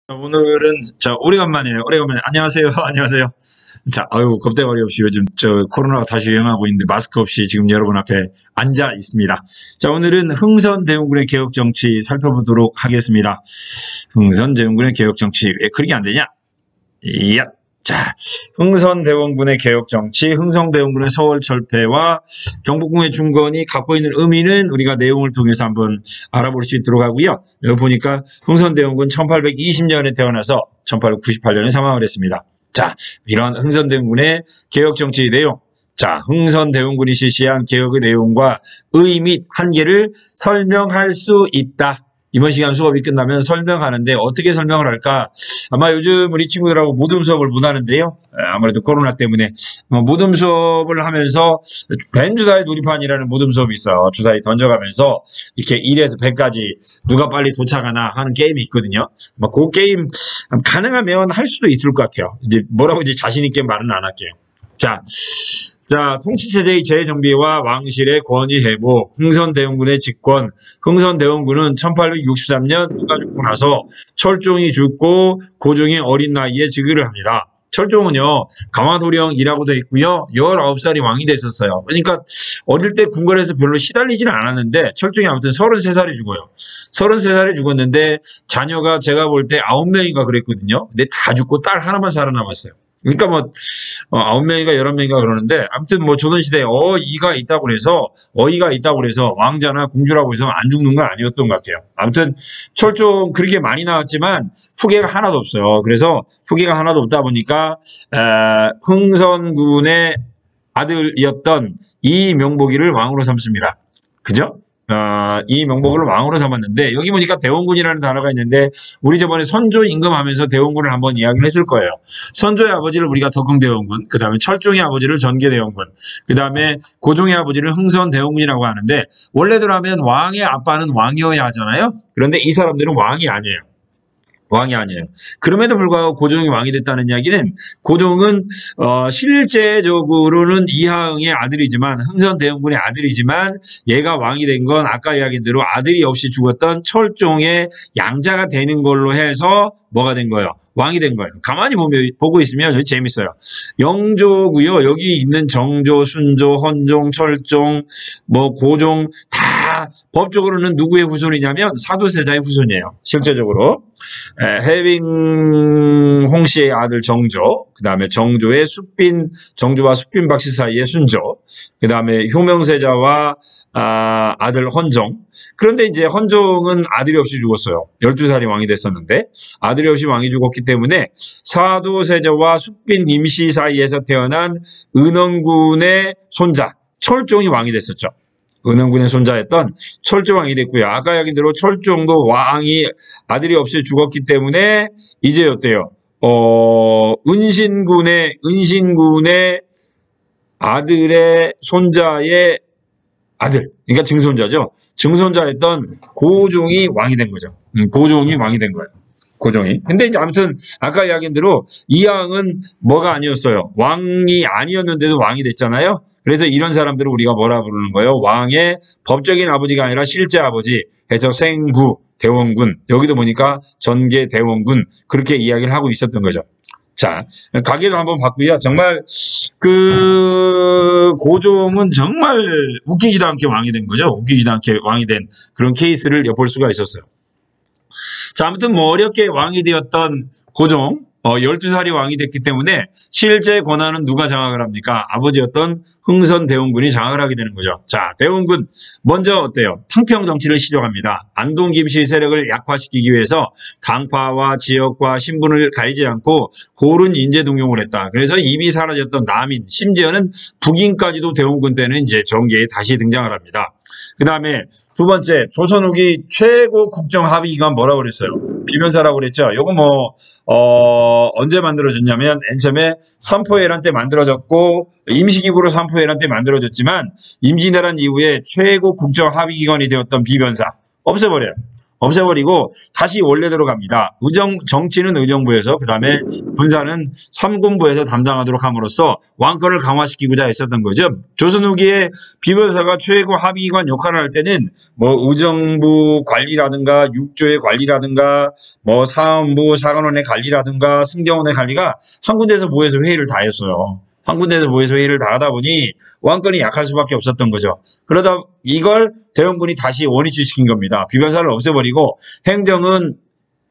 오늘은 오래간만이에요. 오래간만에 안녕하세요. 안녕하세요. 겁대가리 없이 요즘 코로나가 다시 유행하고 있는데 마스크 없이 지금 여러분 앞에 앉아 있습니다. 오늘은 흥선대원군의 개혁 정치 살펴보도록 하겠습니다. 흥선대원군의 개혁 정치 왜 그렇게 안 되냐? 이야. 흥선대원군의 개혁 정치, 흥선대원군의 서울 철폐와 경복궁의 중건이 갖고 있는 의미는 우리가 내용을 통해서 한번 알아볼 수 있도록 하고요. 여기 보니까 흥선대원군 1820년에 태어나서 1898년에 사망을 했습니다. 이런 흥선대원군의 개혁 정치 내용. 흥선대원군이 실시한 개혁의 내용과 의미 및 한계를 설명할 수 있다. 이번 시간 수업이 끝나면 설명하는데 어떻게 설명을 할까? 아마 요즘 우리 친구들하고 모둠 수업을 못 하는데요. 아무래도 코로나 때문에 모둠 수업을 하면서 뱀 주사위 놀이판이라는 모둠 수업이 있어. 주사위 던져가면서 이렇게 1에서 100까지 누가 빨리 도착하나 하는 게임이 있거든요. 그 게임 가능하면 할 수도 있을 것 같아요. 뭐라고 자신 있게 말은 안 할게요. 통치체제의 재정비와 왕실의 권위 회복, 흥선대원군의 집권. 흥선대원군은 1863년 누가 죽고 나서 철종이 죽고 고종이 어린 나이에 즉위를 합니다. 철종은요, 강화도령이라고 되어 있고요, 19살이 왕이 됐었어요. 그러니까 어릴 때 궁궐에서 별로 시달리지는 않았는데 철종이 아무튼 33살에 죽어요. 33살에 죽었는데 자녀가 제가 볼 때 9명인가 그랬거든요. 근데 다 죽고 딸 하나만 살아남았어요. 그러니까 9명인가 11명인가 그러는데, 아무튼 조선시대에 어이가 있다고 그래서 왕자나 공주라고 해서 안 죽는 건 아니었던 것 같아요. 아무튼 철종 그렇게 많이 나왔지만 후계가 하나도 없어요. 그래서 후계가 하나도 없다 보니까, 흥선군의 아들이었던 이명복이를 왕으로 삼습니다. 그죠? 이명복을 왕으로 삼았는데, 여기 보니까 대원군이라는 단어가 있는데, 우리 저번에 선조 임금하면서 대원군을 한번 이야기를 했을 거예요. 선조의 아버지를 우리가 덕흥대원군, 그 다음에 철종의 아버지를 전개대원군, 그 다음에 고종의 아버지를 흥선대원군이라고 하는데, 원래대로 하면 왕의 아빠는 왕이어야 하잖아요. 그런데 이 사람들은 왕이 아니에요. 그럼에도 불구하고 고종이 왕이 됐다는 이야기는, 고종은 실제적으로는 이하응의 아들이지만, 흥선대원군의 아들이지만, 얘가 왕이 된 건 아까 이야기한 대로 아들이 없이 죽었던 철종의 양자가 되는 걸로 해서 뭐가 된 거예요? 왕이 된 거예요. 가만히 보고 있으면 재밌어요. 영조고요. 여기 있는 정조, 순조, 헌종, 철종, 고종 다 법적으로는 누구의 후손이냐면 사도세자의 후손이에요. 실제적으로. 해빙 홍씨의 아들 정조, 그 다음에 정조와 숫빈 박씨 사이의 순조, 그 다음에 효명세자와 아들 헌종. 그런데 이제 헌종은 아들이 없이 죽었어요. 12살이 왕이 됐었는데 아들이 없이 왕이 죽었기 때문에 사도세자와 숫빈 임씨 사이에서 태어난 은원군의 손자 철종이 왕이 됐었죠. 은원군의 손자였던 철종왕이 됐고요. 아까 이야기한 대로 철종도 왕이 아들이 없이 죽었기 때문에 이제 어때요? 은신군의 아들의 손자의 아들, 그러니까 증손자죠. 증손자였던 고종이 왕이 된 거죠. 고종이 왕이 된 거예요. 고종이. 근데 이제 아무튼 아까 이야기한 대로 이항은 뭐가 아니었어요. 왕이 아니었는데도 왕이 됐잖아요. 그래서 이런 사람들을 우리가 뭐라 부르는 거예요? 왕의 법적인 아버지가 아니라 실제 아버지 해서 생구, 대원군. 여기도 보니까 전계 대원군. 그렇게 이야기를 하고 있었던 거죠. 가계도 한번 봤고요. 정말 고종은 정말 웃기지도 않게 왕이 된 거죠. 웃기지도 않게 왕이 된 그런 케이스를 엿볼 수가 있었어요. 아무튼 어렵게 왕이 되었던 고종, 12살이 왕이 됐기 때문에 실제 권한은 누가 장악을 합니까? 아버지였던 흥선대원군이 장악을 하게 되는 거죠. 대원군 먼저 어때요? 탕평 정치를 시작합니다. 안동 김씨 세력을 약화시키기 위해서 당파와 지역과 신분을 가리지 않고 고른 인재 등용을 했다. 그래서 이미 사라졌던 남인, 심지어는 북인까지도 대원군 때는 이제 정계에 다시 등장을 합니다. 그 다음에 두 번째, 조선 후기 최고 국정 합의기관 뭐라고 그랬어요? 비변사라고 그랬죠. 요거 언제 만들어졌냐면, 맨 처음에 삼포해란 때 만들어졌고, 임시기구로 삼포해란 때 만들어졌지만, 임진왜란 이후에 최고 국정 합의기관이 되었던 비변사, 없애버려요. 없애버리고 다시 원래대로 갑니다. 정치는 의정부에서, 그 다음에 군사는 삼군부에서 담당하도록 함으로써 왕권을 강화시키고자 했었던 거죠. 조선 후기에 비변사가 최고 합의관 역할을 할 때는 뭐 의정부 관리라든가 육조의 관리라든가 뭐 사헌부 사관원의 관리라든가 승정원의 관리가 한 군데에서 모여서 회의를 다 했어요. 한 군데에서 모여서 회의를 다 하다 보니 왕권이 약할 수밖에 없었던 거죠. 그러다 이걸 대원군이 다시 원위치시킨 겁니다. 비변사를 없애버리고 행정은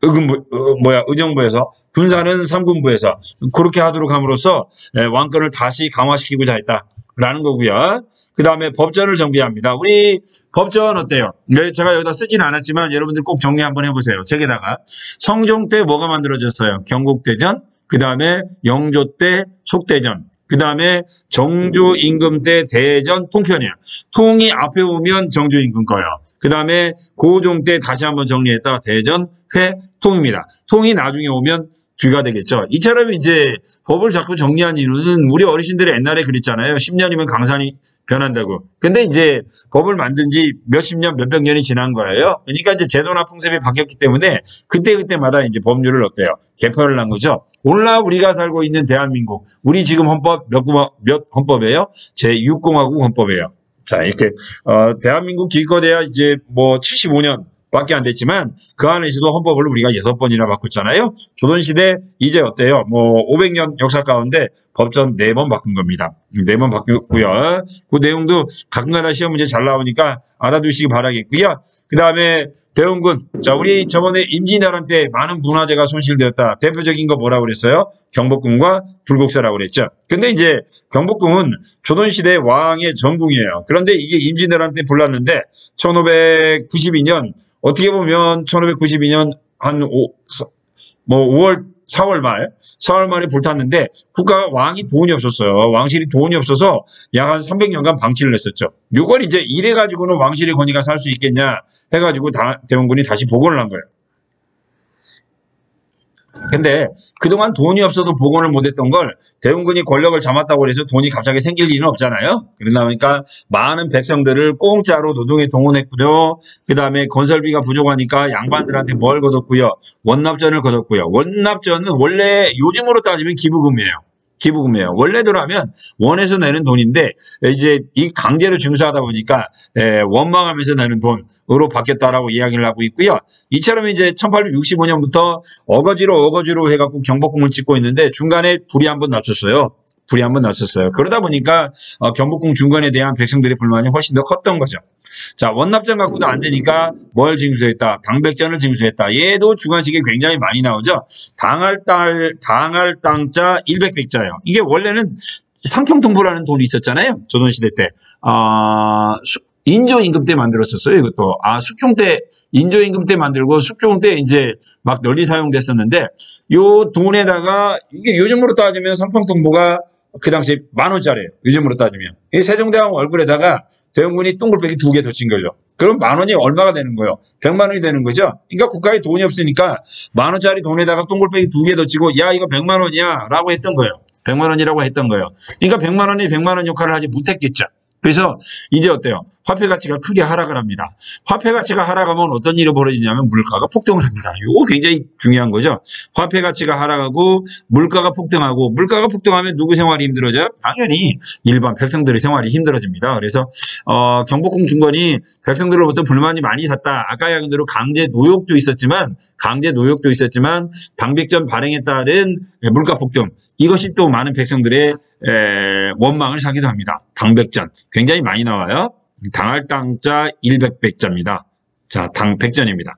의정부에서, 군사는 삼군부에서 그렇게 하도록 함으로써 왕권을 다시 강화시키고자 했다라는 거고요. 그 다음에 법전을 정비합니다. 우리 법전 어때요? 제가 여기다 쓰진 않았지만 여러분들 꼭 정리 한번 해보세요. 책에다가 성종 때 뭐가 만들어졌어요? 경국대전, 그 다음에 영조 때 속대전, 그 다음에 정조 임금 때 대전 통편이에요. 통이 앞에 오면 정조 임금 거예요. 그 다음에 고종 때 다시 한번 정리했다가 대전, 회, 통입니다. 통이 나중에 오면 뒤가 되겠죠. 이처럼 이제 법을 자꾸 정리한 이유는 우리 어르신들이 옛날에 그랬잖아요. 10년이면 강산이 변한다고. 근데 이제 법을 만든 지 몇십 년, 몇백 년이 지난 거예요. 그러니까 이제 제도나 풍습이 바뀌었기 때문에 그때그때마다 이제 법률을 어때요? 개편을 한 거죠. 오늘날 우리가 살고 있는 대한민국, 우리 지금 헌법 몇 헌법이에요? 제6공화국 헌법이에요. 자, 이렇게, 대한민국 기껏해야 이제 뭐 75년 밖에 안 됐지만 그 안에서도 헌법을 우리가 6번이나 바꿨잖아요. 조선시대 이제 어때요? 뭐 500년 역사 가운데 법전 4번 바꾼 겁니다. 4번 바뀌었고요. 그 내용도 가끔가다 시험 문제 잘 나오니까 알아두시기 바라겠고요. 그 다음에 대원군. 자, 우리 저번에 임진왜란 때 많은 문화재가 손실되었다. 대표적인 거 뭐라고 그랬어요? 경복궁과 불국사라고 그랬죠. 근데 이제 경복궁은 조선시대 왕의 전궁이에요. 그런데 이게 임진왜란 때 불났는데 1592년 어떻게 보면 1592년 한 5월, 4월 말에 불탔는데 국가가 왕이 돈이 없었어요. 왕실이 돈이 없어서 약 한 300년간 방치를 했었죠. 이걸 이제 이래가지고는 왕실의 권위가 살 수 있겠냐 해가지고 대원군이 다시 복원을 한 거예요. 근데 그동안 돈이 없어도 복원을 못했던 걸 대원군이 권력을 잡았다고 해서 돈이 갑자기 생길 일은 없잖아요. 그러다 보니까 많은 백성들을 공짜로 노동에 동원했고요. 그 다음에 건설비가 부족하니까 양반들한테 뭘 거뒀고요. 원납전을 거뒀고요. 원납전은 원래 요즘으로 따지면 기부금이에요. 기부금이에요. 원래대로라면 원에서 내는 돈인데 이제 이 강제로 징수하다 보니까 원망하면서 내는 돈으로 바뀌었다라고 이야기를 하고 있고요. 이처럼 이제 1865년부터 어거지로 해갖고 경복궁을 짓고 있는데 중간에 불이 한번 났었어요. 그러다 보니까 경복궁 중간에 대한 백성들의 불만이 훨씬 더 컸던 거죠. 자, 원납전 갖고도 안 되니까 뭘 징수했다? 당백전을 징수했다. 얘도 주관식에 굉장히 많이 나오죠. 당할 땅자 100백자예요. 이게 원래는 상평통보라는 돈이 있었잖아요. 조선시대 때. 인조임금 때 만들었었어요, 이것도. 숙종 때, 인조임금 때 만들고, 숙종 때 이제 막 널리 사용됐었는데, 요 돈에다가, 이게 요즘으로 따지면 상평통보가 그 당시에 10,000원짜리예요. 요즘으로 따지면. 이 세종대왕 얼굴에다가 대원군이 동글배기 2개 덧친 거죠. 그럼 10,000원이 얼마가 되는 거예요? 100만 원이 되는 거죠. 그러니까 국가에 돈이 없으니까 10,000원짜리 돈에다가 동글배기 2개 덧치고 야 이거 100만 원이야 라고 했던 거예요. 100만 원이라고 했던 거예요. 그러니까 100만 원이 100만 원 역할을 하지 못했겠죠. 그래서 이제 어때요? 화폐 가치가 크게 하락을 합니다. 화폐 가치가 하락하면 어떤 일이 벌어지냐면 물가가 폭등을 합니다. 이거 굉장히 중요한 거죠. 화폐 가치가 하락하고 물가가 폭등하고 물가가 폭등하면 누구 생활이 힘들어져요? 당연히 일반 백성들의 생활이 힘들어집니다. 그래서 경복궁 중건이 백성들로부터 불만이 많이 샀다. 아까 이야기한 대로 강제 노역도 있었지만 당백전 발행에 따른 물가 폭등 이것이 또 많은 백성들의 원망을 사기도 합니다. 당백전 굉장히 많이 나와요. 당할 땅자 100백자입니다. 자, 당백전입니다.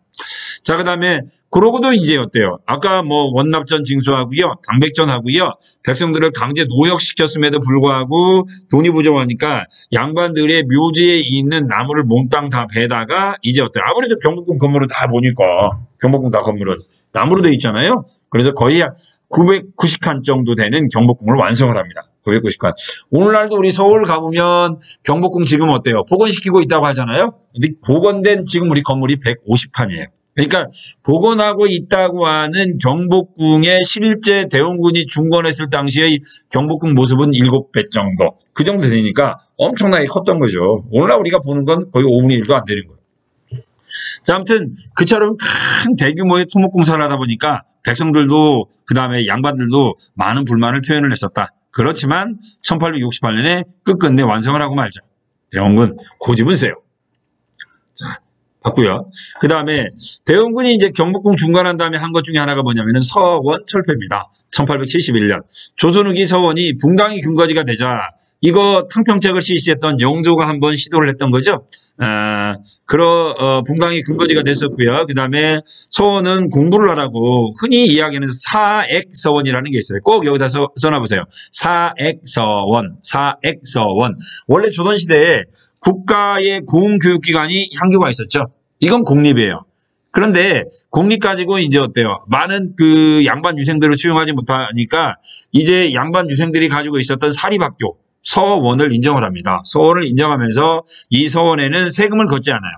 자, 그 다음에 그러고도 이제 어때요? 아까 뭐 원납전 징수하고요, 당백전 하고요, 백성들을 강제 노역시켰음에도 불구하고 돈이 부족하니까 양반들의 묘지에 있는 나무를 몽땅 다 베다가 이제 어때요? 아무래도 경복궁 건물을 다 보니까 경복궁 다 건물은 나무로 되어 있잖아요. 그래서 거의 990칸 정도 되는 경복궁을 완성을 합니다. 990칸. 오늘날도 우리 서울 가보면 경복궁 지금 어때요? 복원시키고 있다고 하잖아요. 근데 복원된 지금 우리 건물이 150칸이에요. 그러니까 복원하고 있다고 하는 경복궁의 실제 대원군이 중건했을 당시의 경복궁 모습은 7배 정도. 그 정도 되니까 엄청나게 컸던 거죠. 오늘날 우리가 보는 건 거의 5분의 1도 안 되는 거예요. 자, 아무튼 그처럼 큰 대규모의 토목공사를 하다 보니까 백성들도 그다음에 양반들도 많은 불만을 표현을 했었다. 그렇지만 1868년에 끝끝내 완성을 하고 말죠. 대원군 고집은 세요. 자, 봤고요. 그 다음에 대원군이 이제 경복궁 중간한 다음에 한 것 중에 하나가 뭐냐면은 서원 철폐입니다. 1871년 조선 후기 서원이 붕당이 근거지가 되자 이거 탕평책을 실시했던 영조가 한번 시도를 했던 거죠. 붕당이 근거지가 됐었고요. 그 다음에 서원은 공부를 하라고 흔히 이야기하는 사액서원이라는 게 있어요. 꼭 여기다 써놔보세요. 사액서원. 원래 조선시대에 국가의 공교육기관이 향교가 있었죠. 이건 공립이에요. 그런데 공립 가지고 이제 어때요? 많은 그 양반 유생들을 수용하지 못하니까 이제 양반 유생들이 가지고 있었던 사립학교 서원을 인정을 합니다. 서원을 인정하면서 이 서원에는 세금을 걷지 않아요.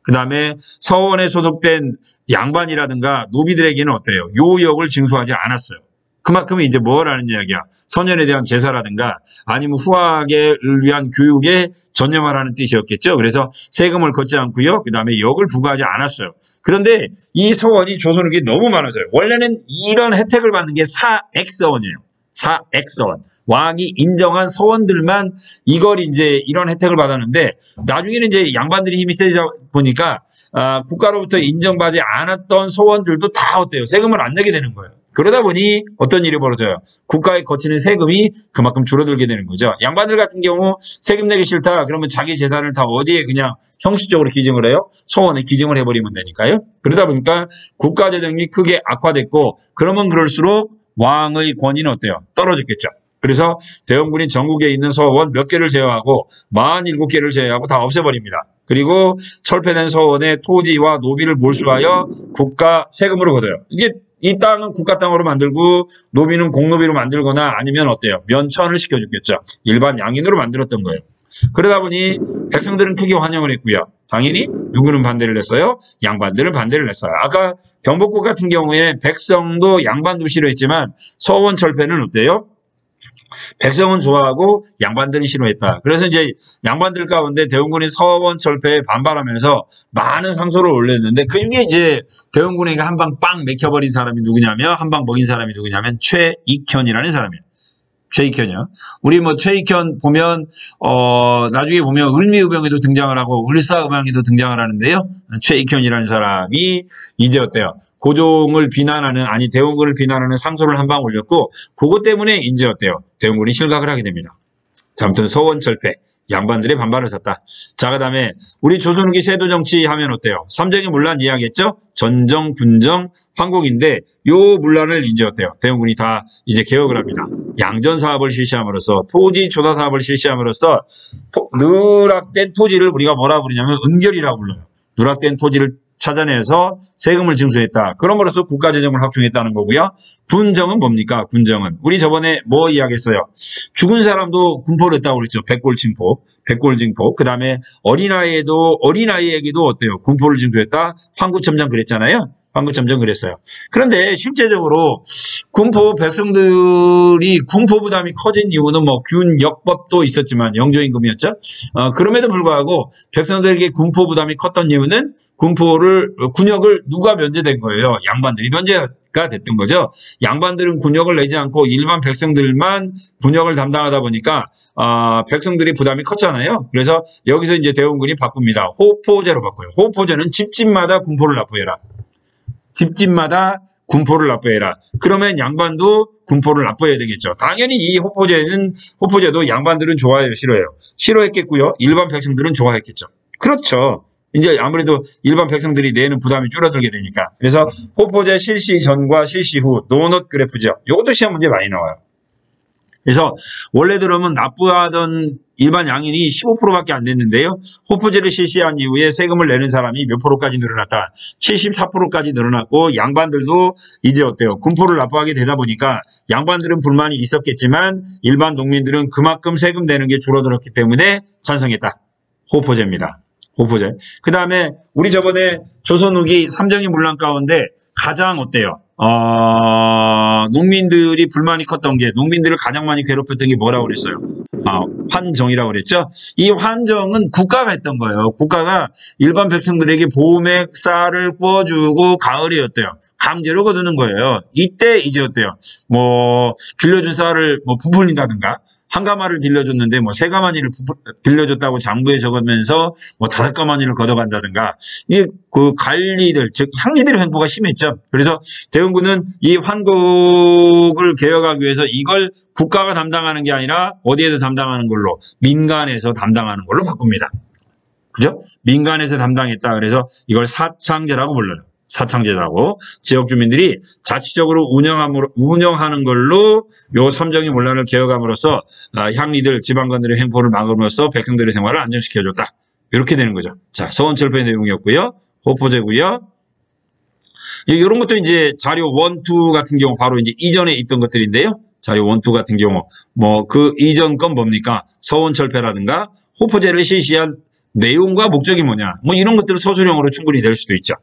그 다음에 서원에 소속된 양반이라든가 노비들에게는 어때요? 요역을 징수하지 않았어요. 그만큼 이제 뭐라는 이야기야? 선현에 대한 제사라든가 아니면 후학을 위한 교육에 전념하라는 뜻이었겠죠. 그래서 세금을 걷지 않고요. 그 다음에 역을 부과하지 않았어요. 그런데 이 서원이 조선 후기에 너무 많아져요. 원래는 이런 혜택을 받는 게 사액서원이에요. 사액서원. 왕이 인정한 서원들만 이걸 이제 이런 혜택을 받았는데 나중에는 이제 양반들이 힘이 세다 보니까 국가로부터 인정받지 않았던 서원들도 다 어때요? 세금을 안 내게 되는 거예요. 그러다 보니 어떤 일이 벌어져요? 국가에 거치는 세금이 그만큼 줄어들게 되는 거죠. 양반들 같은 경우 세금 내기 싫다. 그러면 자기 재산을 다 어디에 그냥 형식적으로 기증을 해요? 서원에 기증을 해버리면 되니까요. 그러다 보니까 국가 재정이 크게 악화됐고 그러면 그럴수록 왕의 권위는 어때요? 떨어졌겠죠. 그래서 대원군이 전국에 있는 서원 몇 개를 제외하고 47개를 제외하고 다 없애버립니다. 그리고 철폐된 서원의 토지와 노비를 몰수하여 국가 세금으로 걷어요. 이게 이 땅은 국가 땅으로 만들고 노비는 공노비로 만들거나 아니면 어때요? 면천을 시켜줬겠죠. 일반 양인으로 만들었던 거예요. 그러다 보니 백성들은 크게 환영을 했고요. 당연히 누구는 반대를 했어요? 양반들은 반대를 했어요. 아까 경복궁 같은 경우에 백성도 양반도 싫어했지만 서원 철폐는 어때요? 백성은 좋아하고 양반들은 싫어했다. 그래서 이제 양반들 가운데 대원군이 서원 철폐에 반발하면서 많은 상소를 올렸는데 그 중에 이제 대원군에게 한 방 빵 맥혀버린 사람이 누구냐면 한 방 먹인 사람이 누구냐면 최익현이라는 사람이에요. 최익현이요. 우리 뭐 최익현 보면 나중에 보면 을미의병에도 등장을 하고 을사의병에도 등장을 하는데요. 최익현이라는 사람이 이제 어때요? 고종을 비난하는 아니 대원군을 비난하는 상소를 한 방 올렸고 그것 때문에 이제 어때요? 대원군이 실각을 하게 됩니다. 자, 아무튼 서원철폐 양반들의 반발을 샀다. 자, 그다음에 우리 조선 후기 세도 정치 하면 어때요? 삼정의 문란 이야기했죠? 전정, 군정, 황곡인데 요 문란을 이제 어때요? 대원군이 다 이제 개혁을 합니다. 양전 사업을 실시함으로써 토지 조사 사업을 실시함으로써 누락된 토지를 우리가 뭐라 부르냐면 은결이라고 불러요. 누락된 토지를 찾아내서 세금을 징수했다. 그럼으로써 국가재정을 확충했다는 거고요. 군정은 뭡니까? 군정은 우리 저번에 뭐 이야기했어요? 죽은 사람도 군포를 했다고 그랬죠. 백골징포, 백골징포. 그 다음에 어린아이에게도 어때요? 군포를 징수했다. 황구첨장 그랬잖아요. 황구첨장 그랬어요. 그런데 실제적으로 군포 백성들이 군포 부담이 커진 이유는 뭐 균역법도 있었지만 영조임금이었죠. 그럼에도 불구하고 백성들에게 군포 부담이 컸던 이유는 군역을 누가 면제된 거예요? 양반들이 면제가 됐던 거죠. 양반들은 군역을 내지 않고 일반 백성들만 군역을 담당하다 보니까 백성들이 부담이 컸잖아요. 그래서 여기서 이제 대원군이 바꿉니다. 호포제로 바꿔요. 호포제는 집집마다 군포를 납부해라. 집집마다 군포를 납부해라. 그러면 양반도 군포를 납부해야 되겠죠. 당연히 이 호포제도 양반들은 좋아해요, 싫어해요? 싫어했겠고요. 일반 백성들은 좋아했겠죠. 그렇죠. 이제 아무래도 일반 백성들이 내는 부담이 줄어들게 되니까. 그래서 호포제 실시 전과 실시 후 노넛 그래프죠. 이것도 시험 문제 많이 나와요. 그래서 원래대로면 납부하던 일반 양인이 15%밖에 안 됐는데요. 호포제를 실시한 이후에 세금을 내는 사람이 몇 프로까지 늘어났다. 74%까지 늘어났고 양반들도 이제 어때요? 군포를 납부하게 되다 보니까 양반들은 불만이 있었겠지만 일반 농민들은 그만큼 세금 내는 게 줄어들었기 때문에 찬성했다. 호포제입니다. 호포제. 그 다음에 우리 저번에 조선 후기 삼정의 문란 가운데 가장 어때요? 농민들이 불만이 컸던 게 농민들을 가장 많이 괴롭혔던 게 뭐라고 그랬어요? 환정이라고 그랬죠. 이 환정은 국가가 했던 거예요. 국가가 일반 백성들에게 봄에 쌀을 구워주고 가을에 어때요? 강제로 거두는 거예요. 이때 이제 어때요? 뭐 빌려준 쌀을 뭐 부풀린다든가 한 가마를 빌려줬는데 뭐 세 가마니를 빌려줬다고 장부에 적으면서 뭐 다섯 가마니를 걷어간다든가 이게 그 관리들 즉 향리들의 횡포가 심했죠. 그래서 대원군은 이 환국을 개혁하기 위해서 이걸 국가가 담당하는 게 아니라 어디에서 담당하는 걸로 민간에서 담당하는 걸로 바꿉니다. 그죠? 민간에서 담당했다. 그래서 이걸 사창제라고 불러요. 사창제라고 지역 주민들이 자치적으로 운영하는 걸로 요 삼정의 문란을 개혁함으로써 향리들 지방관들의 횡포를 막음으로써 백성들의 생활을 안정시켜줬다. 이렇게 되는 거죠. 자, 서원철폐 내용이었고요. 호포제고요. 이런 것도 이제 자료 1, 2 같은 경우 바로 이제 이전에 있던 것들인데요. 자료 1, 2 같은 경우 뭐 그 이전 건 뭡니까? 서원철폐라든가 호포제를 실시한 내용과 목적이 뭐냐? 뭐 이런 것들은 서술형으로 충분히 될 수도 있죠.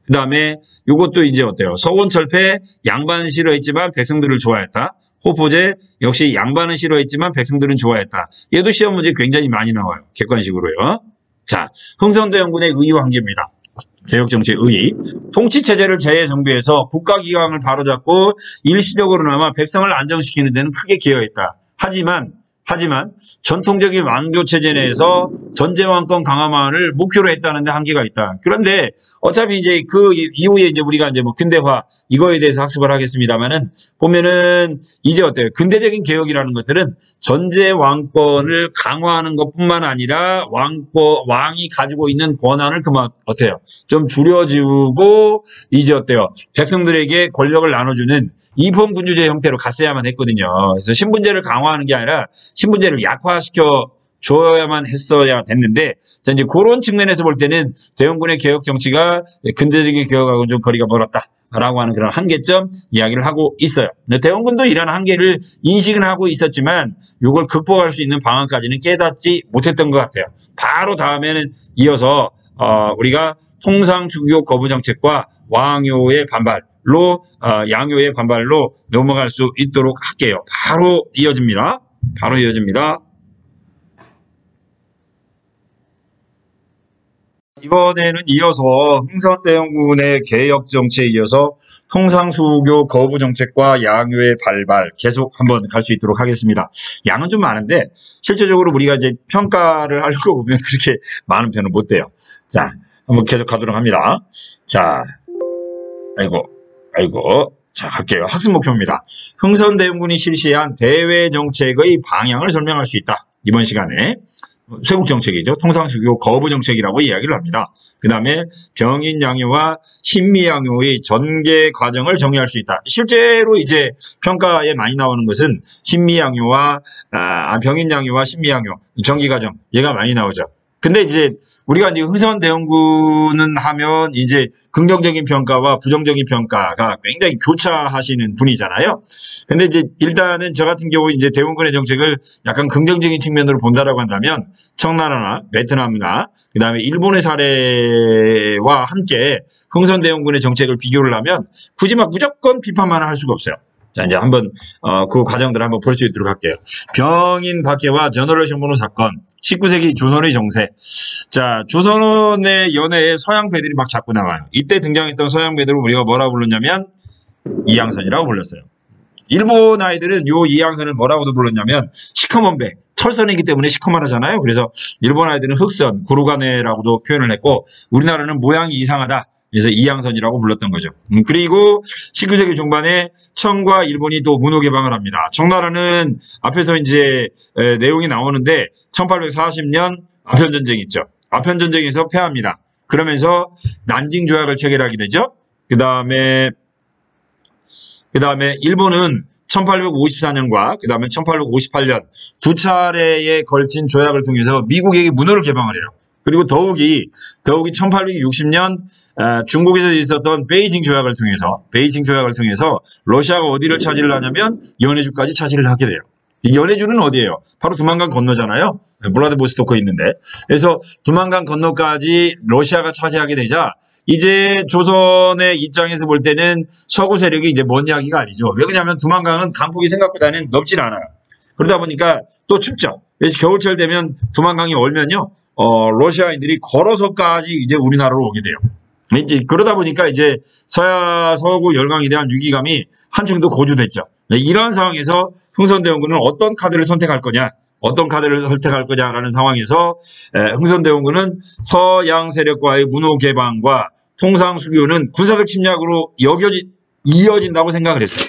그 다음에 이것도 이제 어때요? 서원철폐 양반은 싫어했지만 백성들을 좋아했다. 호포제 역시 양반은 싫어했지만 백성들은 좋아했다. 얘도 시험 문제 굉장히 많이 나와요. 객관식으로요. 자, 흥선대원군의 의의환기입니다. 개혁정치의 의의. 통치체제를 재정비해서 국가기강을 바로잡고 일시적으로나마 백성을 안정시키는 데는 크게 기여했다. 하지만 전통적인 왕조체제 내에서 전제왕권 강화만을 목표로 했다는데 한계가 있다. 그런데 어차피 이제 그 이후에 이제 우리가 이제 뭐 근대화 이거에 대해서 학습을 하겠습니다만은 보면은 이제 어때요? 근대적인 개혁이라는 것들은 전제왕권을 강화하는 것뿐만 아니라 왕이 가지고 있는 권한을 그만 어때요? 좀 줄여주고 이제 어때요? 백성들에게 권력을 나눠주는 이범군주제 형태로 갔어야만 했거든요. 그래서 신분제를 강화하는 게 아니라 신분제를 약화시켜 줘야만 했어야 됐는데, 자, 이제 그런 측면에서 볼 때는 대원군의 개혁 정치가 근대적인 개혁하고는 좀 거리가 멀었다라고 하는 그런 한계점 이야기를 하고 있어요. 대원군도 이런 한계를 인식은 하고 있었지만 이걸 극복할 수 있는 방안까지는 깨닫지 못했던 것 같아요. 바로 다음에는 이어서 우리가 통상주교 거부 정책과 왕요의 반발로 양요의 반발로 넘어갈 수 있도록 할게요. 바로 이어집니다. 이번에는 이어서 흥선대원군의 개혁 정치에 이어서 통상수교 거부 정책과 양요의 발발 계속 한번 갈 수 있도록 하겠습니다. 양은 좀 많은데 실제적으로 우리가 이제 평가를 하려고 보면 그렇게 많은 편은 못 돼요. 자, 한번 계속 가도록 합니다. 자, 아이고. 자, 갈게요. 학습 목표입니다. 흥선대원군이 실시한 대외 정책의 방향을 설명할 수 있다. 이번 시간에. 쇄국 정책이죠. 통상수교 거부 정책이라고 이야기를 합니다. 그 다음에 병인 양요와 신미 양요의 전개 과정을 정의할 수 있다. 실제로 이제 평가에 많이 나오는 것은 신미 양요와 병인 양요와 신미 양요 전개 과정 얘가 많이 나오죠. 근데 이제 우리가 이제 흥선대원군은 하면 이제 긍정적인 평가와 부정적인 평가가 굉장히 교차하시는 분이잖아요. 근데 이제 일단은 저 같은 경우 이제 대원군의 정책을 약간 긍정적인 측면으로 본다라고 한다면 청나라나 베트남이나 그 다음에 일본의 사례와 함께 흥선대원군의 정책을 비교를 하면 굳이 막 무조건 비판만 할 수가 없어요. 자, 이제 한번, 그 과정들을 한번 볼 수 있도록 할게요. 병인 박해와 저널레이션 번호 사건, 19세기 조선의 정세. 자, 조선의 연애에 서양 배들이 막 자꾸 나와요. 이때 등장했던 서양 배들을 우리가 뭐라고 불렀냐면, 이양선이라고 불렀어요. 일본 아이들은 요 이양선을 뭐라고도 불렀냐면, 시커먼 배, 털선이기 때문에 시커먼하잖아요. 그래서 일본 아이들은 흑선, 구루가네라고도 표현을 했고, 우리나라는 모양이 이상하다. 그래서 이양선이라고 불렀던 거죠. 그리고 19세기 중반에 청과 일본이 또 문호 개방을 합니다. 청나라는 앞에서 이제 내용이 나오는데 1840년 아편전쟁이 있죠. 아편전쟁에서 패합니다. 그러면서 난징 조약을 체결하게 되죠. 그 다음에 일본은 1854년과 그 다음에 1858년 두 차례에 걸친 조약을 통해서 미국에게 문호를 개방을 해요. 그리고 더욱이 1860년 중국에서 있었던 베이징 조약을 통해서 러시아가 어디를 차지하냐면 연해주까지 차지를 하게 돼요. 이 연해주는 어디예요? 바로 두만강 건너잖아요. 블라디보스토크에 있는데. 그래서 두만강 건너까지 러시아가 차지하게 되자 이제 조선의 입장에서 볼 때는 서구 세력이 이제 먼 이야기가 아니죠. 왜냐하면 두만강은 강폭이 생각보다는 넓질 않아요. 그러다 보니까 또 춥죠. 그래서 겨울철 되면 두만강이 얼면요, 러시아인들이 걸어서까지 이제 우리나라로 오게 돼요. 이제 그러다 보니까 이제 서구 열강에 대한 위기감이 한층 더 고조됐죠. 이러한 상황에서 흥선대원군은 어떤 카드를 선택할 거냐라는 상황에서 흥선대원군은 서양 세력과의 문호 개방과 통상 수교는 군사적 침략으로 이어진다고 생각을 했어요.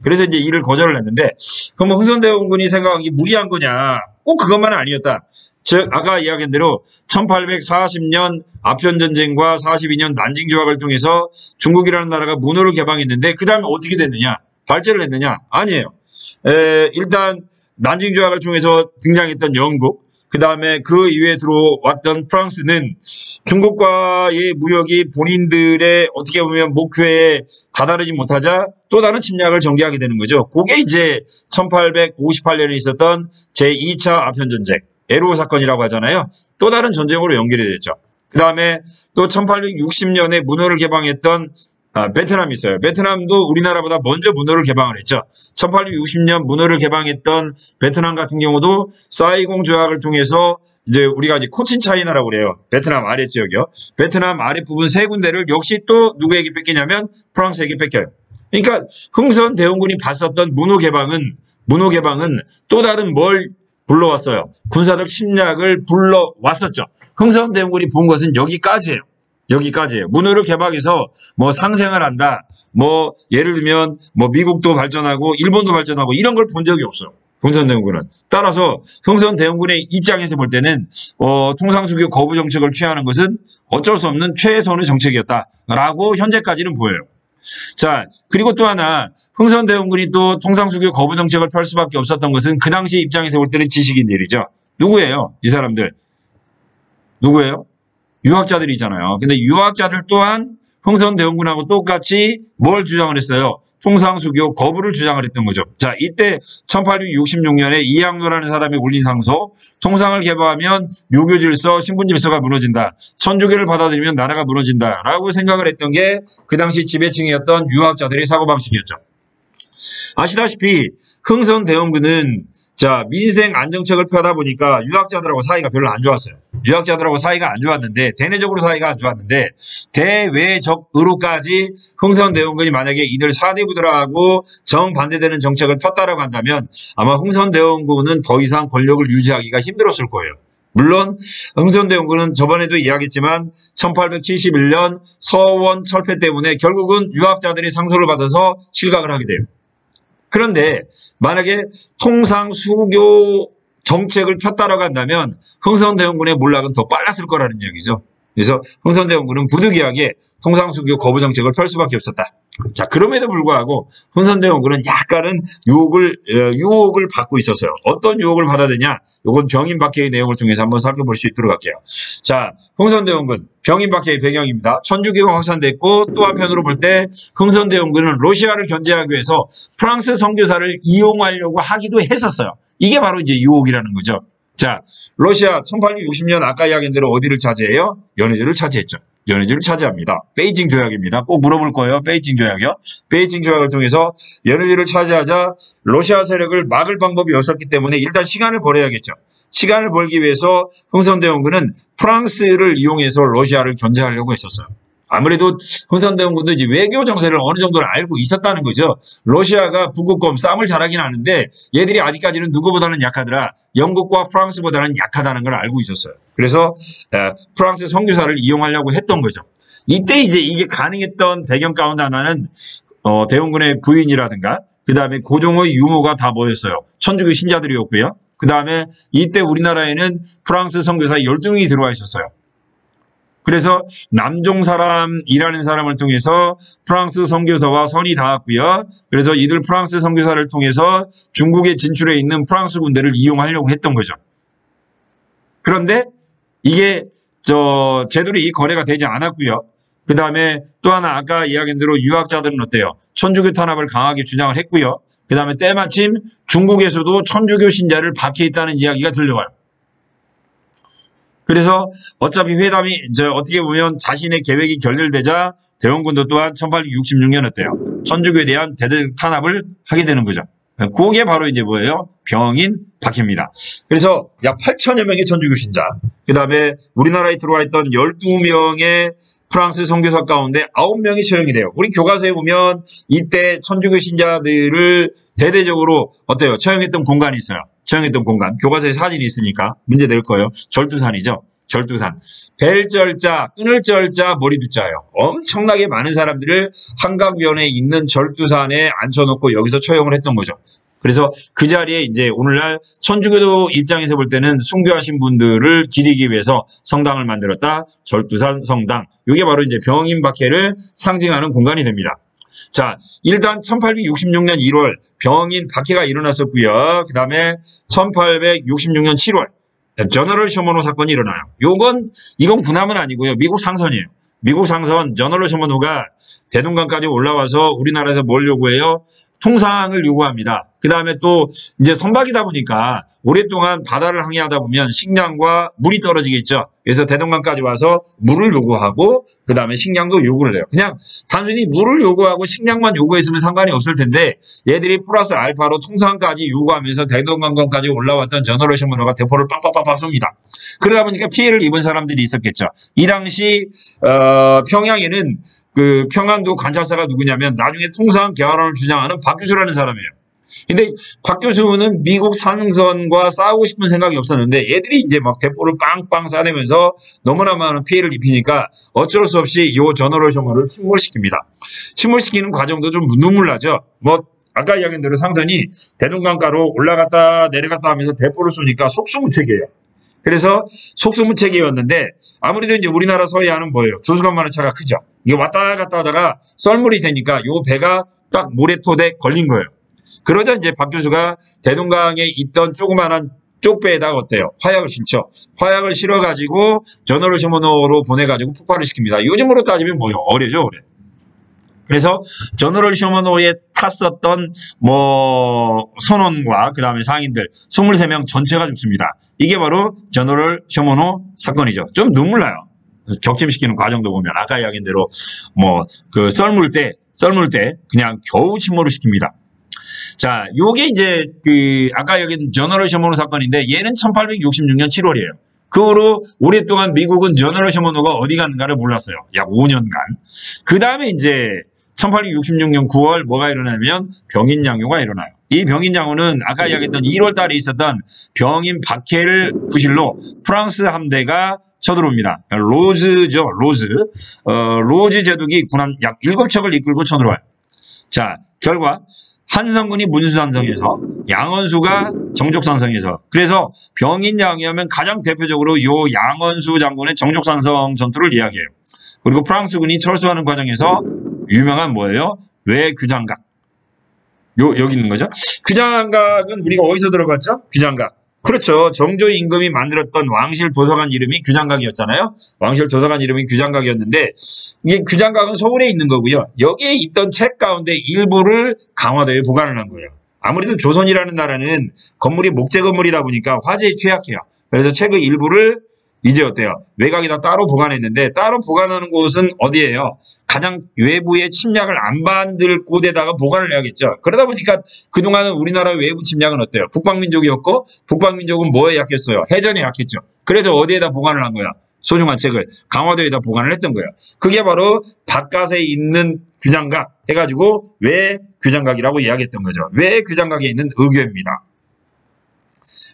그래서 이제 이를 거절을 했는데, 그럼 흥선대원군이 생각한 게 무리한 거냐? 꼭 그것만은 아니었다. 즉 아까 이야기한 대로 1840년 아편전쟁과 42년 난징조약을 통해서 중국이라는 나라가 문호를 개방했는데 그 다음에 어떻게 됐느냐? 발전을 했느냐? 아니에요. 일단 난징조약을 통해서 등장했던 영국, 그 다음에 그 이후에 들어왔던 프랑스는 중국과의 무역이 본인들의 어떻게 보면 목표에 다다르지 못하자 또 다른 침략을 전개하게 되는 거죠. 그게 이제 1858년에 있었던 제2차 아편전쟁, 에르오 사건이라고 하잖아요. 또 다른 전쟁으로 연결이 됐죠. 그 다음에 또 1860년에 문호를 개방했던 베트남이 있어요. 베트남도 우리나라보다 먼저 문호를 개방을 했죠. 1860년 문호를 개방했던 베트남 같은 경우도 사이공 조약을 통해서 이제 우리가 이제 코친차이나라고 그래요. 베트남 아래지역이요. 베트남 아랫부분 세 군데를 역시 또 누구에게 뺏기냐면 프랑스에게 뺏겨요. 그러니까 흥선대원군이 봤었던 문호 개방은 또 다른 뭘 불러왔어요. 군사적 침략을 불러왔었죠. 흥선대원군이 본 것은 여기까지예요. 문호를 개방해서 뭐 상생을 한다. 뭐 예를 들면 뭐 미국도 발전하고 일본도 발전하고 이런 걸 본 적이 없어요. 흥선대원군은. 따라서 흥선대원군의 입장에서 볼 때는 통상수교 거부 정책을 취하는 것은 어쩔 수 없는 최선의 정책이었다라고 현재까지는 보여요. 자, 그리고 또 하나 흥선대원군이 또 통상수교 거부 정책을 펼 수밖에 없었던 것은 그 당시 입장에서 볼 때는 지식인들이죠. 누구예요? 이 사람들. 누구예요? 유학자들이잖아요. 근데 유학자들 또한 흥선대원군하고 똑같이 뭘 주장을 했어요? 통상수교 거부를 주장을 했던 거죠. 자, 이때 1866년에 이항로라는 사람이 올린 상소, 통상을 개방하면 유교 질서, 신분 질서가 무너진다. 천주교를 받아들이면 나라가 무너진다. 라고 생각을 했던 게 그 당시 지배층이었던 유학자들의 사고방식이었죠. 아시다시피 흥선대원군은 자, 민생 안정책을 펴다 보니까 유학자들하고 사이가 별로 안 좋았어요. 유학자들하고 사이가 안 좋았는데, 대내적으로 사이가 안 좋았는데, 대외적으로까지 흥선대원군이 만약에 이들 사대부들하고 정반대되는 정책을 폈다라고 한다면 아마 흥선대원군은 더 이상 권력을 유지하기가 힘들었을 거예요. 물론 흥선대원군은 저번에도 이야기했지만 1871년 서원 철폐 때문에 결국은 유학자들이 상소를 받아서 실각을 하게 돼요. 그런데 만약에 통상수교 정책을 폈다라고 한다면 흥선대원군의 몰락은 더 빨랐을 거라는 이야기죠. 그래서 흥선대원군은 부득이하게 통상수교 거부 정책을 펼 수밖에 없었다. 자, 그럼에도 불구하고 흥선대원군은 약간은 유혹을 받고 있었어요. 어떤 유혹을 받아야 되냐? 이건 병인박해의 내용을 통해서 한번 살펴볼 수 있도록 할게요. 자, 흥선대원군 병인박해의 배경입니다. 천주교가 확산됐고 또 한편으로 볼 때 흥선대원군은 러시아를 견제하기 위해서 프랑스 선교사를 이용하려고 하기도 했었어요. 이게 바로 이제 유혹이라는 거죠. 자, 러시아 1860년 아까 이야기한 대로 어디를 차지해요? 연해주를 차지했죠. 연해주를 차지합니다. 베이징 조약입니다. 꼭 물어볼 거예요. 베이징 조약이요. 베이징 조약을 통해서 연해주를 차지하자 러시아 세력을 막을 방법이 없었기 때문에 일단 시간을 벌어야겠죠. 시간을 벌기 위해서 흥선대원군은 프랑스를 이용해서 러시아를 견제하려고 했었어요. 아무래도 흥선대원군도 이제 외교 정세를 어느 정도는 알고 있었다는 거죠. 러시아가 북극곰 싸움을 잘하긴 하는데 얘들이 아직까지는 누구보다는 약하더라. 영국과 프랑스보다는 약하다는 걸 알고 있었어요. 그래서 프랑스 선교사를 이용하려고 했던 거죠. 이때 이제 이게 가능했던 배경 가운데 하나는 대원군의 부인이라든가 그 다음에 고종의 유모가 다 모였어요. 천주교 신자들이었고요. 그 다음에 이때 우리나라에는 프랑스 선교사 12명이 들어와 있었어요. 그래서 남종 사람이라는 사람을 통해서 프랑스 선교사와 선이 닿았고요. 그래서 이들 프랑스 선교사를 통해서 중국에 진출해 있는 프랑스 군대를 이용하려고 했던 거죠. 그런데 이게 제대로 이 거래가 되지 않았고요. 그 다음에 또 하나 아까 이야기한 대로 유학자들은 어때요? 천주교 탄압을 강하게 주장을 했고요. 그 다음에 때마침 중국에서도 천주교 신자를 박해했다는 이야기가 들려와요. 그래서 어차피 회담이 어떻게 보면 자신의 계획이 결렬되자 대원군도 또한 1866년 어때요? 천주교에 대한 대대적 탄압을 하게 되는 거죠. 그게 바로 이제 뭐예요? 병인 박해입니다. 그래서 약 8천여 명의 천주교 신자, 그 다음에 우리나라에 들어와 있던 12명의 프랑스 선교사 가운데 9명이 처형이 돼요. 우리 교과서에 보면 이때 천주교 신자들을 대대적으로 어때요? 처형했던 공간이 있어요. 처형했던 공간. 교과서에 사진이 있으니까 문제 될 거예요. 절두산이죠. 절두산. 벨절자, 끊을 절자, 머리두자예요. 엄청나게 많은 사람들을 한강변에 있는 절두산에 앉혀놓고 여기서 처형을 했던 거죠. 그래서 그 자리에 이제 오늘날 천주교 입장에서 볼 때는 순교하신 분들을 기리기 위해서 성당을 만들었다. 절두산 성당. 이게 바로 이제 병인 박해를 상징하는 공간이 됩니다. 자, 일단 1866년 1월 병인 박해가 일어났었고요. 그 다음에 1866년 7월 저너럴 셔머노 사건이 일어나요. 이건 군함은 아니고요. 미국 상선이에요. 미국 상선 저너럴 셔머노가 대동강까지 올라와서 우리나라에서 뭘 요구해요? 통상을 요구합니다. 그 다음에 또 이제 선박이다 보니까 오랫동안 바다를 항해하다 보면 식량과 물이 떨어지겠죠. 그래서 대동강까지 와서 물을 요구하고 그 다음에 식량도 요구를 해요. 그냥 단순히 물을 요구하고 식량만 요구했으면 상관이 없을 텐데 얘들이 플러스 알파로 통상까지 요구하면서 대동강까지 올라왔던 저너럴 셔머노가 대포를 빵빵빵빵 쏩니다. 그러다 보니까 피해를 입은 사람들이 있었겠죠. 이 당시 평양에는 그 평안도 관찰사가 누구냐면 나중에 통상 개화론을 주장하는 박규수라는 사람이에요. 근데 박교수는 미국 상선과 싸우고 싶은 생각이 없었는데 얘들이 이제 막 대포를 빵빵 쏴대면서 너무나 많은 피해를 입히니까 어쩔 수 없이 이 저너럴 셔머노를 침몰시킵니다. 침몰시키는 과정도 좀 눈물 나죠. 뭐 아까 이야기한 대로 상선이 대동강가로 올라갔다 내려갔다 하면서 대포를 쏘니까 속수무책이에요. 그래서 속수무책이었는데 아무래도 이제 우리나라 서해안은 뭐예요? 조수간만한 차가 크죠. 이게 왔다 갔다 하다가 썰물이 되니까 요 배가 딱 모래토대에 걸린 거예요. 그러자 이제 박 교수가 대동강에 있던 조그만한 쪽배에다가 어때요? 화약을 실죠. 화약을 실어가지고 저너럴 셔머노로 보내가지고 폭발을 시킵니다. 요즘으로 따지면 뭐예요? 어뢰죠, 어뢰. 그래서 저너럴 셔머노에 탔었던 뭐 선원과 그 다음에 상인들 23명 전체가 죽습니다. 이게 바로 저너럴 셔머노 사건이죠. 좀 눈물 나요. 격침시키는 과정도 보면 아까 이야기한 대로 뭐 그 썰물 때 그냥 겨우 침몰을 시킵니다. 자, 요게 이제 그 아까 여긴 저너럴 셔머노 사건인데 얘는 1866년 7월이에요. 그 후로 오랫동안 미국은 저너럴 셔머노가 어디 갔는가를 몰랐어요. 약 5년간. 그 다음에 이제 1866년 9월 뭐가 일어나면 병인양요가 일어나요. 이 병인양요는 아까 이야기했던 1월 달에 있었던 병인 박해를 구실로 프랑스 함대가 쳐들어옵니다. 로즈죠, 로즈. 로즈 제독이 군함 약 7척을 이끌고 쳐들어와요. 자, 결과 한성군이 문수산성에서 양원수가 정족산성에서 그래서 병인양요하면 가장 대표적으로 요 양원수 장군의 정족산성 전투를 이야기해요. 그리고 프랑스군이 철수하는 과정에서 유명한 뭐예요? 외규장각. 여기 있는 거죠. 규장각은 우리가 어디서 들어봤죠? 규장각. 그렇죠. 정조 임금이 만들었던 왕실 도서관 이름이 규장각이었잖아요. 왕실 도서관 이름이 규장각이었는데 이게 규장각은 서울에 있는 거고요. 여기에 있던 책 가운데 일부를 강화도에 보관을 한 거예요. 아무래도 조선이라는 나라는 건물이 목재 건물이다 보니까 화재에 취약해요. 그래서 책의 일부를 이제 어때요? 외곽에다 따로 보관했는데 따로 보관하는 곳은 어디예요? 가장 외부의 침략을 안 받을 곳에다가 보관을 해야겠죠. 그러다 보니까 그동안은 우리나라 외부 침략은 어때요? 북방민족이었고 북방민족은 뭐에 약했어요? 해전에 약했죠. 그래서 어디에다 보관을 한 거야? 소중한 책을 강화도에다 보관을 했던 거예요. 그게 바로 바깥에 있는 규장각 해가지고 외규장각이라고 이야기했던 거죠. 외규장각에 있는 의궤입니다.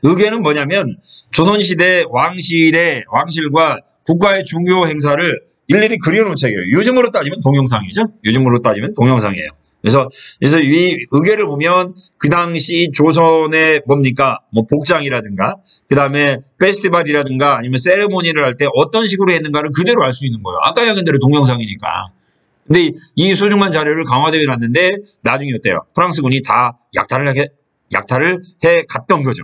의궤는 뭐냐면 조선시대 왕실과 국가의 중요 행사를 일일이 그려놓은 책이에요. 요즘으로 따지면 동영상이죠. 요즘으로 따지면 동영상이에요. 그래서 이 의궤를 보면 그 당시 조선의 뭡니까? 뭐 복장이라든가 그 다음에 페스티벌이라든가 아니면 세레모니를 할 때 어떤 식으로 했는가를 그대로 알 수 있는 거예요. 아까 이야기한 대로 동영상이니까. 근데 이 소중한 자료를 강화도에 놨는데 나중에 어때요? 프랑스군이 다 약탈을 해 갔던 거죠.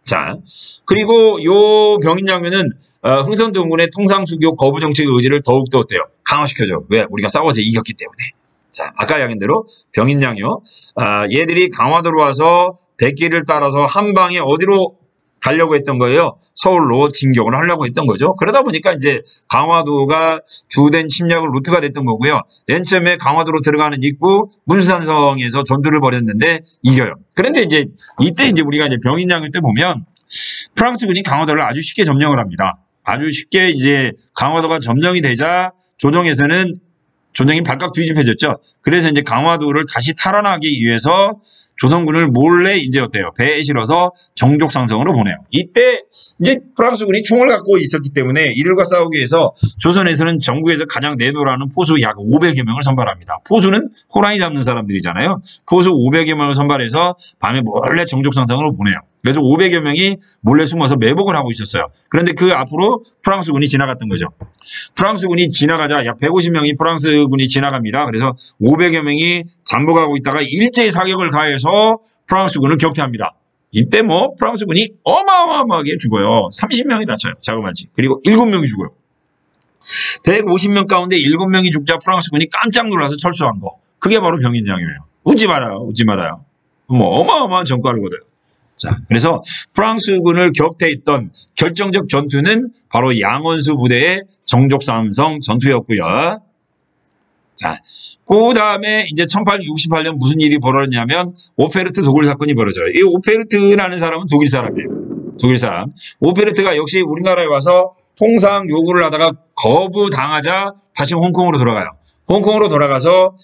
자, 그리고 요 병인양요는 흥선동군의 통상수교 거부 정책의 의지를 더욱더 어때요? 강화시켜줘. 왜? 우리가 싸워서 이겼기 때문에. 자, 아까 이야기한 대로 병인양요. 얘들이 강화도로 와서 백기를 따라서 한 방에 어디로 가려고 했던 거예요. 서울로 진격을 하려고 했던 거죠. 그러다 보니까 이제 강화도가 주된 침략 루트가 됐던 거고요. 맨 처음에 강화도로 들어가는 입구 문수산성에서 전투를 벌였는데 이겨요. 그런데 이제 이때 이제 우리가 이제 병인장교 때 보면 프랑스군이 강화도를 아주 쉽게 점령을 합니다. 아주 쉽게 이제 강화도가 점령이 되자 조정이 발칵 뒤집혀졌죠. 그래서 이제 강화도를 다시 탈환하기 위해서 조선군을 몰래 이제 어때요? 배에 실어서 정족상성으로 보내요. 이때 이제 프랑스군이 총을 갖고 있었기 때문에 이들과 싸우기 위해서 조선에서는 전국에서 가장 내노라는 포수 약 500여 명을 선발합니다. 포수는 호랑이 잡는 사람들이잖아요. 포수 500여 명을 선발해서 밤에 몰래 정족상성으로 보내요. 그래서 500여 명이 몰래 숨어서 매복을 하고 있었어요. 그런데 그 앞으로 프랑스군이 지나갔던 거죠. 프랑스군이 지나가자 약 150명이 프랑스군이 지나갑니다. 그래서 500여 명이 잠복하고 있다가 일제히 사격을 가해서 프랑스군을 격퇴합니다. 이때 뭐 프랑스군이 어마어마하게 죽어요. 30명이 다쳐요. 자그마치. 그리고 7명이 죽어요. 150명 가운데 7명이 죽자 프랑스군이 깜짝 놀라서 철수한 거. 그게 바로 병인장이에요. 웃지 말아요. 웃지 말아요. 뭐 어마어마한 전과를 거둬요. 자, 그래서 프랑스군을 격퇴했던 결정적 전투는 바로 양원수 부대의 정족산성 전투였고요. 자, 그 다음에 이제 1868년 무슨 일이 벌어졌냐면 오페르트 도굴 사건이 벌어져요. 이 오페르트라는 사람은 독일 사람이에요. 독일 사람. 오페르트가 역시 우리나라에 와서 통상 요구를 하다가 거부당하자 다시 홍콩으로 돌아가요. 홍콩으로 돌아가서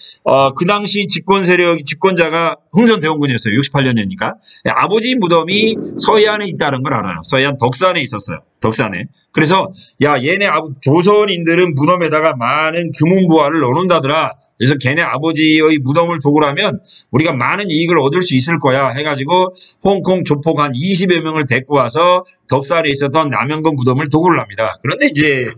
그 당시 집권자가 흥선대원군이었어요. 68년이니까. 아버지 무덤이 서해안에 있다는 걸 알아요. 서해안 덕산에 있었어요. 덕산에. 그래서 야 얘네 조선인들은 무덤에다가 많은 금은부화를 넣어놓는다더라. 그래서 걔네 아버지의 무덤을 도굴 하면 우리가 많은 이익을 얻을 수 있을 거야 해가지고 홍콩 조폭 한 20여 명을 데리고 와서 덕산에 있었던 남영건 무덤을 도굴을 합니다. 그런데 이제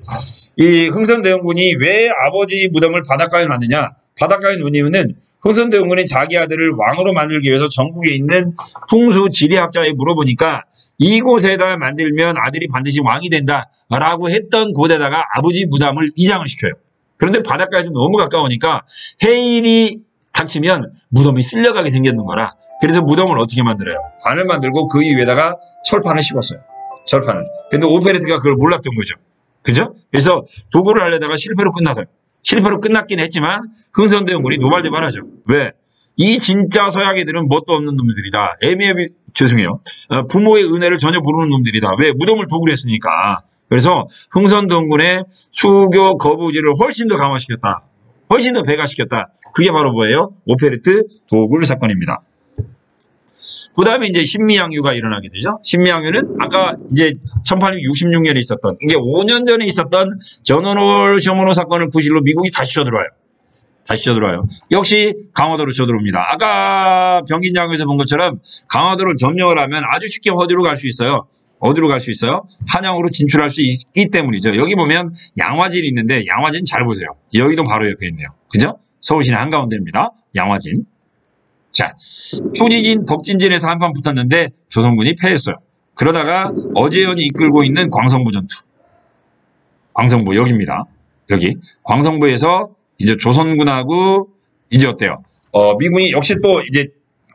이 흥선대원군이 왜 아버지 무덤을 바닷가에 놨느냐? 바닷가에 놓은 이유는 흥선대원군이 자기 아들을 왕으로 만들기 위해서 전국에 있는 풍수 지리학자에 물어보니까 이곳에다 만들면 아들이 반드시 왕이 된다라고 했던 곳에다가 아버지 무덤을 이장을 시켜요. 그런데 바닷가에서 너무 가까우니까 해일이 닥치면 무덤이 쓸려가게 생겼는 거라. 그래서 무덤을 어떻게 만들어요? 관을 만들고 그 위에다가 철판을 씌웠어요. 철판을. 근데 오페르트가 그걸 몰랐던 거죠. 그죠? 그래서 도굴을 하려다가 실패로 끝났어요. 실패로 끝났긴 했지만 흥선대원군이 노발대발하죠. 왜? 이 진짜 서양애들은 뭣도 없는 놈들이다. 죄송해요. 부모의 은혜를 전혀 모르는 놈들이다. 왜? 무덤을 도굴 했으니까. 그래서 흥선대원군의 수교 거부지를 훨씬 더 강화시켰다. 훨씬 더 배가시켰다. 그게 바로 뭐예요? 오페르트 도굴 사건입니다. 그 다음에 이제 신미양유가 일어나게 되죠. 신미양유는 아까 이제 1866년에 있었던, 이게 5년 전에 있었던 전원홀 쇼모노 사건을 구실로 미국이 다시 쳐들어와요. 역시 강화도로 쳐들어옵니다. 아까 병긴장에서 본 것처럼 강화도를 점령을 하면 아주 쉽게 어디로 갈 수 있어요? 어디로 갈 수 있어요? 한양으로 진출할 수 있기 때문이죠. 여기 보면 양화진이 있는데 양화진 잘 보세요. 여기도 바로 옆에 있네요. 그죠? 서울시내 한가운데입니다. 양화진. 자, 초지진, 덕진진에서 한판 붙었는데 조선군이 패했어요. 그러다가 어제연이 이끌고 있는 광성부 전투. 광성부 여기입니다. 여기. 광성부에서 이제 조선군하고 이제 어때요? 미군이 역시 또 이제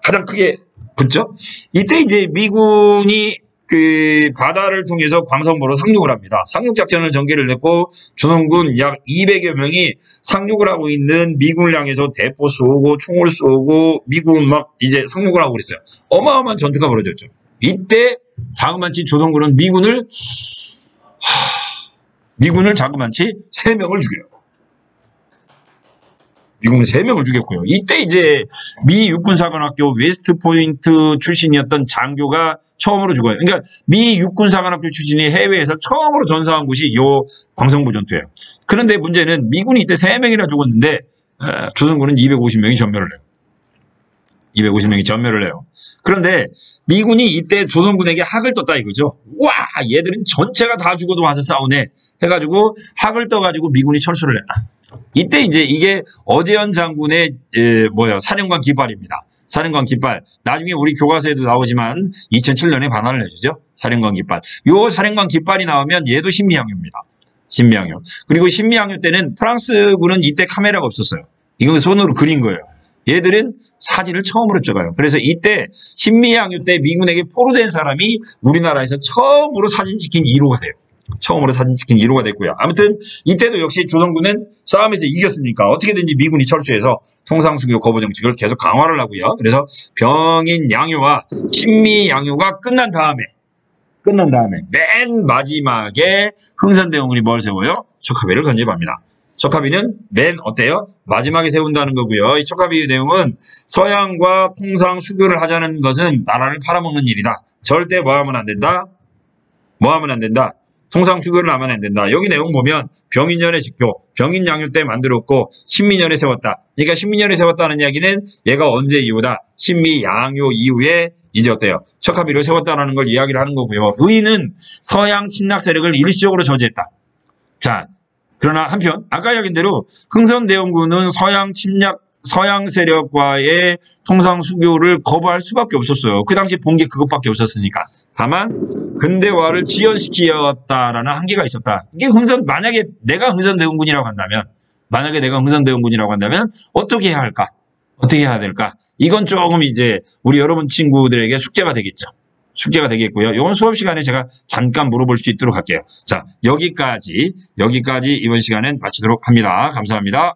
가장 크게 붙죠? 이때 이제 미군이 그 바다를 통해서 광성부로 상륙을 합니다. 상륙작전을 전개를 냈고 조선군 약 200여 명이 상륙을 하고 있는 미군을 향해서 대포 쏘고 총을 쏘고 미군 막 이제 상륙을 하고 그랬어요. 어마어마한 전투가 벌어졌죠. 이때 자그마치 조선군은 미군을 자그마치 3명을 죽여요. 미국은 3명을 죽였고요. 이때 이제 미 육군사관학교 웨스트포인트 출신이었던 장교가 처음으로 죽어요. 그러니까 미 육군사관학교 출신이 해외에서 처음으로 전사한 곳이 요 광성부 전투예요. 그런데 문제는 미군이 이때 3명이나 죽었는데 조선군은 250명이 전멸을 해요. 250명이 전멸을 해요. 그런데 미군이 이때 조선군에게 학을 떴다 이거죠. 와, 얘들은 전체가 다 죽어도 와서 싸우네 해가지고 학을 떠가지고 미군이 철수를 했다. 이때 이제 이게 어제연 장군의 사령관 깃발입니다. 사령관 깃발. 나중에 우리 교과서에도 나오지만 2007년에 반환을 해주죠. 사령관 깃발. 요 사령관 깃발이 나오면 얘도 신미양유입니다. 신미양유. 그리고 신미양유 때는 프랑스군은 이때 카메라가 없었어요. 이건 손으로 그린 거예요. 얘들은 사진을 처음으로 찍어요. 그래서 이때 신미양요 때 미군에게 포로된 사람이 우리나라에서 처음으로 사진 찍힌 1호가 돼요. 처음으로 사진 찍힌 1호가 됐고요. 아무튼 이때도 역시 조선군은 싸움에서 이겼으니까 어떻게든지 미군이 철수해서 통상수교 거부 정책을 계속 강화를 하고요. 그래서 병인 양요와 신미 양요가 끝난 다음에 맨 마지막에 흥선대원군이 뭘 세워요? 척하비를 건집합니다. 척하비는 맨 어때요? 마지막에 세운다는 거고요. 이 척하비의 내용은 서양과 통상 수교를 하자는 것은 나라를 팔아먹는 일이다. 절대 뭐 하면 안 된다? 뭐 하면 안 된다? 통상 수교를 하면 안 된다. 여기 내용 보면 병인년에 직교, 병인양요 때 만들었고 신미년에 세웠다. 그러니까 신미년에 세웠다는 이야기는 얘가 언제 이후다? 신미양요 이후에 이제 어때요? 척하비를 세웠다라는 걸 이야기를 하는 거고요. 의인은 서양 침략 세력을 일시적으로 저지했다. 자, 그러나 한편 아까 이야기한 대로 흥선대원군은 서양 세력과의 통상 수교를 거부할 수밖에 없었어요. 그 당시 본 게 그것밖에 없었으니까. 다만 근대화를 지연시켰다라는 한계가 있었다. 이게 만약에 내가 흥선대원군이라고 한다면 어떻게 해야 할까? 어떻게 해야 될까? 이건 조금 이제 우리 여러분 친구들에게 숙제가 되겠죠. 숙제가 되겠고요. 이건 수업 시간에 제가 잠깐 물어볼 수 있도록 할게요. 자, 여기까지 이번 시간엔 마치도록 합니다. 감사합니다.